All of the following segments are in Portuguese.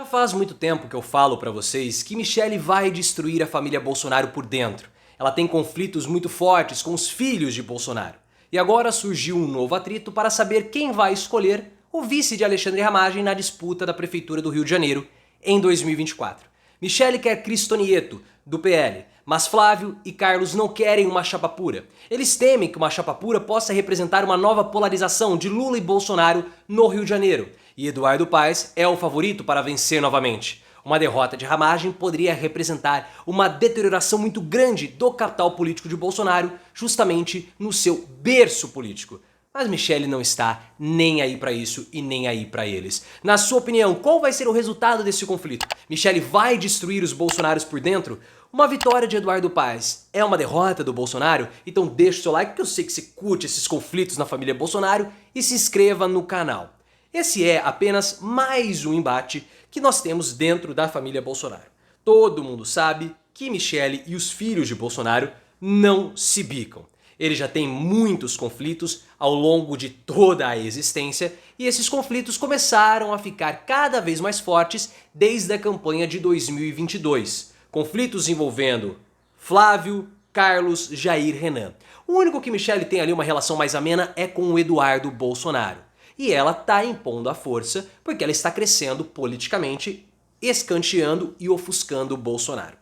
Já faz muito tempo que eu falo pra vocês que Michelle vai destruir a família Bolsonaro por dentro. Ela tem conflitos muito fortes com os filhos de Bolsonaro. E agora surgiu um novo atrito para saber quem vai escolher o vice de Alexandre Ramagem na disputa da Prefeitura do Rio de Janeiro em 2024. Michelle quer Cristo Nieto, do PL, mas Flávio e Carlos não querem uma chapa pura. Eles temem que uma chapa pura possa representar uma nova polarização de Lula e Bolsonaro no Rio de Janeiro. E Eduardo Paes é o favorito para vencer novamente. Uma derrota de Ramagem poderia representar uma deterioração muito grande do capital político de Bolsonaro, justamente no seu berço político. Mas Michelle não está nem aí para isso e nem aí para eles. Na sua opinião, qual vai ser o resultado desse conflito? Michelle vai destruir os bolsonaros por dentro? Uma vitória de Eduardo Paes é uma derrota do Bolsonaro? Então deixa o seu like, que eu sei que você curte esses conflitos na família Bolsonaro, e se inscreva no canal. Esse é apenas mais um embate que nós temos dentro da família Bolsonaro. Todo mundo sabe que Michelle e os filhos de Bolsonaro não se bicam. Ele já tem muitos conflitos ao longo de toda a existência e esses conflitos começaram a ficar cada vez mais fortes desde a campanha de 2022. Conflitos envolvendo Flávio, Carlos, Jair, Renan. O único que Michelle tem ali uma relação mais amena é com o Eduardo Bolsonaro. E ela está impondo a força porque ela está crescendo politicamente, escanteando e ofuscando o Bolsonaro.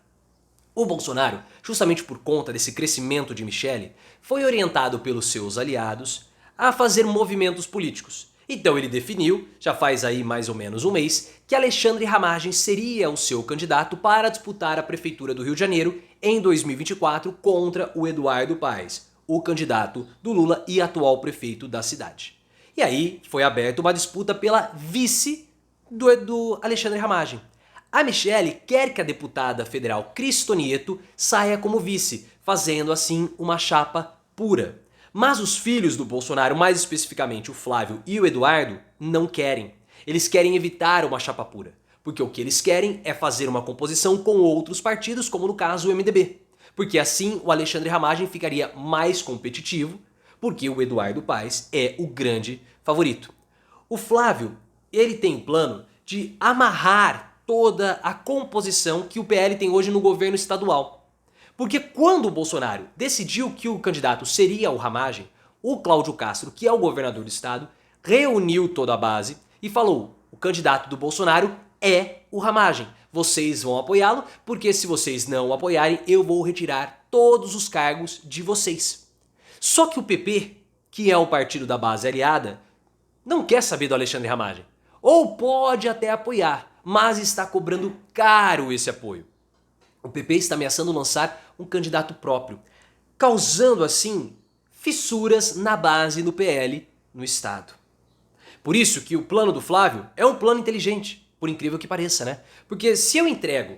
O Bolsonaro, justamente por conta desse crescimento de Michelle, foi orientado pelos seus aliados a fazer movimentos políticos. Então ele definiu, já faz aí mais ou menos um mês, que Alexandre Ramagem seria o seu candidato para disputar a Prefeitura do Rio de Janeiro em 2024 contra o Eduardo Paes, o candidato do Lula e atual prefeito da cidade. E aí foi aberta uma disputa pela vice do Alexandre Ramagem. A Michelle quer que a deputada federal Cristo Nieto saia como vice, fazendo assim uma chapa pura. Mas os filhos do Bolsonaro, mais especificamente o Flávio e o Eduardo, não querem. Eles querem evitar uma chapa pura, porque o que eles querem é fazer uma composição com outros partidos, como no caso o MDB. Porque assim o Alexandre Ramagem ficaria mais competitivo, porque o Eduardo Paes é o grande favorito. O Flávio, ele tem o plano de amarrar toda a composição que o PL tem hoje no governo estadual. Porque quando o Bolsonaro decidiu que o candidato seria o Ramagem, o Cláudio Castro, que é o governador do estado, reuniu toda a base e falou: o candidato do Bolsonaro é o Ramagem. Vocês vão apoiá-lo, porque se vocês não o apoiarem, eu vou retirar todos os cargos de vocês. Só que o PP, que é o partido da base aliada, não quer saber do Alexandre Ramagem. Ou pode até apoiar, mas está cobrando caro esse apoio. O PP está ameaçando lançar um candidato próprio, causando assim fissuras na base do PL no estado. Por isso que o plano do Flávio é um plano inteligente, por incrível que pareça, né? Porque se eu entrego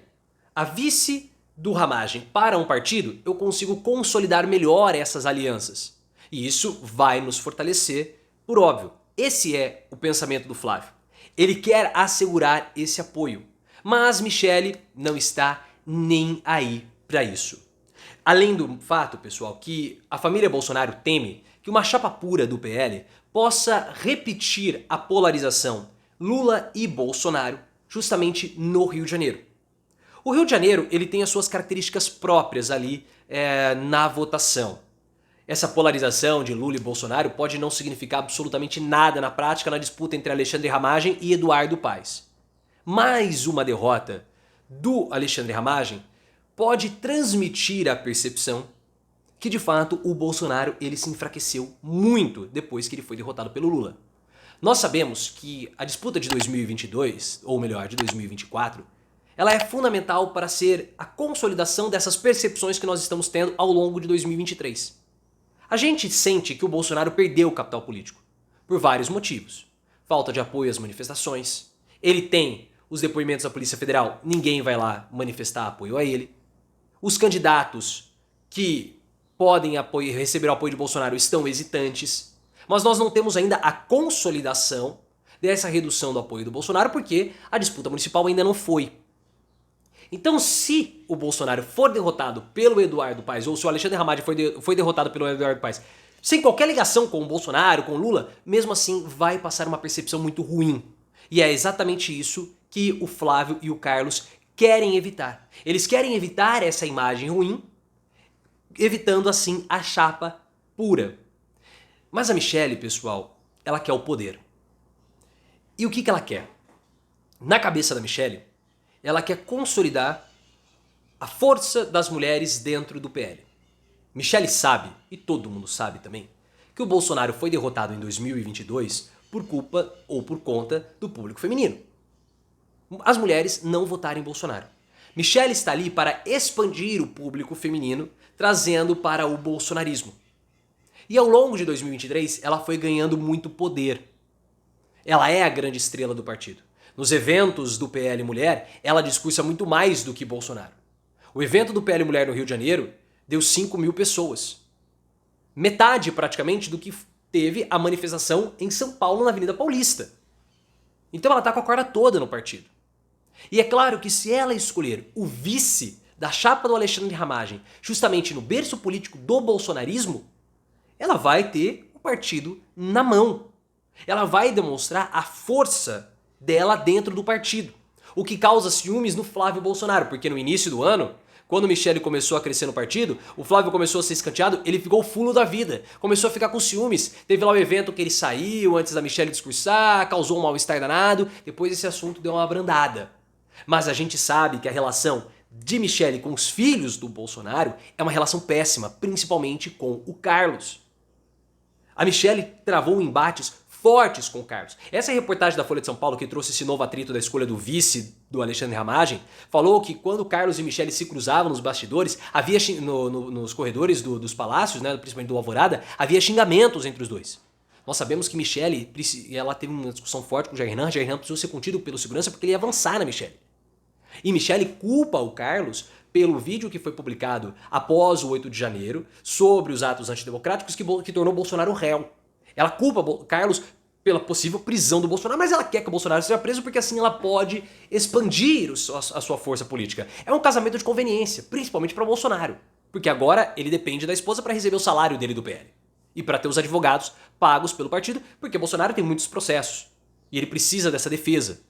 a vice do Ramagem para um partido, eu consigo consolidar melhor essas alianças. E isso vai nos fortalecer, por óbvio. Esse é o pensamento do Flávio. Ele quer assegurar esse apoio, mas Michelle não está nem aí para isso. Além do fato, pessoal, que a família Bolsonaro teme que uma chapa pura do PL possa repetir a polarização Lula e Bolsonaro justamente no Rio de Janeiro. O Rio de Janeiro ele tem as suas características próprias ali na votação. Essa polarização de Lula e Bolsonaro pode não significar absolutamente nada na prática na disputa entre Alexandre Ramagem e Eduardo Paes. Mais uma derrota do Alexandre Ramagem pode transmitir a percepção que de fato o Bolsonaro ele se enfraqueceu muito depois que ele foi derrotado pelo Lula. Nós sabemos que a disputa de 2022, ou melhor, de 2024, ela é fundamental para ser a consolidação dessas percepções que nós estamos tendo ao longo de 2023. A gente sente que o Bolsonaro perdeu o capital político, por vários motivos. Falta de apoio às manifestações, ele tem os depoimentos da Polícia Federal, ninguém vai lá manifestar apoio a ele. Os candidatos que podem receber o apoio de Bolsonaro estão hesitantes, mas nós não temos ainda a consolidação dessa redução do apoio do Bolsonaro porque a disputa municipal ainda não foi. Então, se o Bolsonaro for derrotado pelo Eduardo Paes, ou se o Alexandre Ramagem foi derrotado pelo Eduardo Paes, sem qualquer ligação com o Bolsonaro, com o Lula, mesmo assim vai passar uma percepção muito ruim. E é exatamente isso que o Flávio e o Carlos querem evitar. Eles querem evitar essa imagem ruim, evitando assim a chapa pura. Mas a Michelle, pessoal, ela quer o poder. E o que ela quer? Na cabeça da Michelle, ela quer consolidar a força das mulheres dentro do PL. Michelle sabe, e todo mundo sabe também, que o Bolsonaro foi derrotado em 2022 por culpa ou por conta do público feminino. As mulheres não votaram em Bolsonaro. Michelle está ali para expandir o público feminino, trazendo para o bolsonarismo. E ao longo de 2023, ela foi ganhando muito poder. Ela é a grande estrela do partido. Nos eventos do PL Mulher, ela discursa muito mais do que Bolsonaro. O evento do PL Mulher no Rio de Janeiro deu 5.000 pessoas. Metade, praticamente, do que teve a manifestação em São Paulo, na Avenida Paulista. Então ela está com a corda toda no partido. E é claro que se ela escolher o vice da chapa do Alexandre Ramagem, justamente no berço político do bolsonarismo, ela vai ter o partido na mão. Ela vai demonstrar a força dela dentro do partido. O que causa ciúmes no Flávio Bolsonaro, porque no início do ano, quando Michelle começou a crescer no partido, o Flávio começou a ser escanteado, ele ficou fulo da vida, começou a ficar com ciúmes. Teve lá o evento que ele saiu antes da Michelle discursar, causou um mal-estar danado, depois esse assunto deu uma abrandada. Mas a gente sabe que a relação de Michelle com os filhos do Bolsonaro é uma relação péssima, principalmente com o Carlos. A Michelle travou embates fortes com o Carlos. Essa reportagem da Folha de São Paulo que trouxe esse novo atrito da escolha do vice do Alexandre Ramagem falou que quando Carlos e Michelle se cruzavam nos bastidores, havia nos corredores dos palácios, né, principalmente do Alvorada, havia xingamentos entre os dois. Nós sabemos que Michelle, ela teve uma discussão forte com o Jair Renan precisou ser contido pelo segurança porque ele ia avançar na Michelle. E Michelle culpa o Carlos pelo vídeo que foi publicado após o 8 de janeiro sobre os atos antidemocráticos que tornou Bolsonaro réu. Ela culpa Carlos pela possível prisão do Bolsonaro, mas ela quer que o Bolsonaro seja preso porque assim ela pode expandir a sua força política. É um casamento de conveniência, principalmente para Bolsonaro, porque agora ele depende da esposa para receber o salário dele do PL e para ter os advogados pagos pelo partido, porque Bolsonaro tem muitos processos e ele precisa dessa defesa,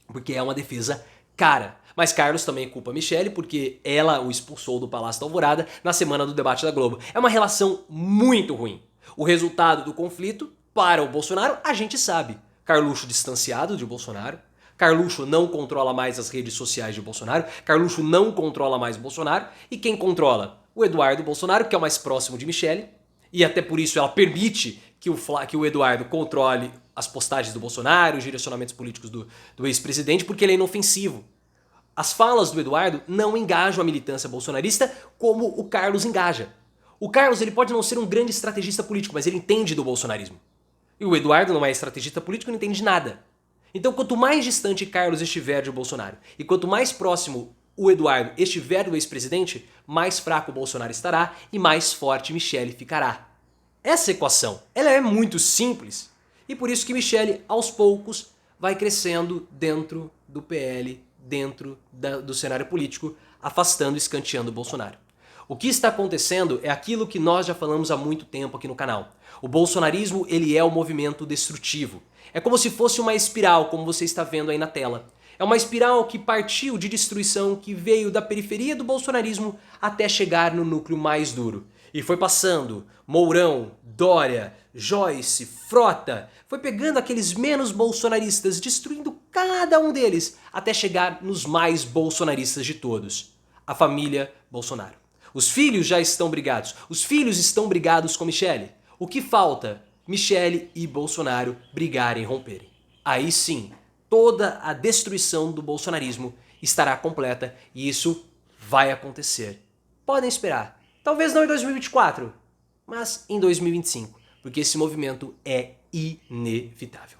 porque é uma defesa cara. Mas Carlos também culpa Michelle porque ela o expulsou do Palácio da Alvorada na semana do debate da Globo. É uma relação muito ruim. O resultado do conflito, para o Bolsonaro, a gente sabe. Carluxo distanciado de Bolsonaro, Carluxo não controla mais as redes sociais de Bolsonaro, Carluxo não controla mais Bolsonaro, e quem controla? O Eduardo Bolsonaro, que é o mais próximo de Michelle, e até por isso ela permite que o Eduardo controle as postagens do Bolsonaro, os direcionamentos políticos do ex-presidente, porque ele é inofensivo. As falas do Eduardo não engajam a militância bolsonarista como o Carlos engaja. O Carlos ele pode não ser um grande estrategista político, mas ele entende do bolsonarismo. E o Eduardo não é estrategista político e não entende de nada. Então quanto mais distante Carlos estiver de Bolsonaro e quanto mais próximo o Eduardo estiver do ex-presidente, mais fraco o Bolsonaro estará e mais forte Michelle ficará. Essa equação ela é muito simples e por isso que Michelle, aos poucos, vai crescendo dentro do PL, dentro do cenário político, afastando e escanteando o Bolsonaro. O que está acontecendo é aquilo que nós já falamos há muito tempo aqui no canal. O bolsonarismo ele é um movimento destrutivo. É como se fosse uma espiral, como você está vendo aí na tela. É uma espiral que partiu de destruição, que veio da periferia do bolsonarismo até chegar no núcleo mais duro. E foi passando Mourão, Dória, Joyce, Frota, foi pegando aqueles menos bolsonaristas, destruindo cada um deles, até chegar nos mais bolsonaristas de todos, a família Bolsonaro. Os filhos já estão brigados, os filhos estão brigados com Michelle. O que falta? Michelle e Bolsonaro brigarem e romperem. Aí sim, toda a destruição do bolsonarismo estará completa e isso vai acontecer. Podem esperar. Talvez não em 2024, mas em 2025, porque esse movimento é inevitável.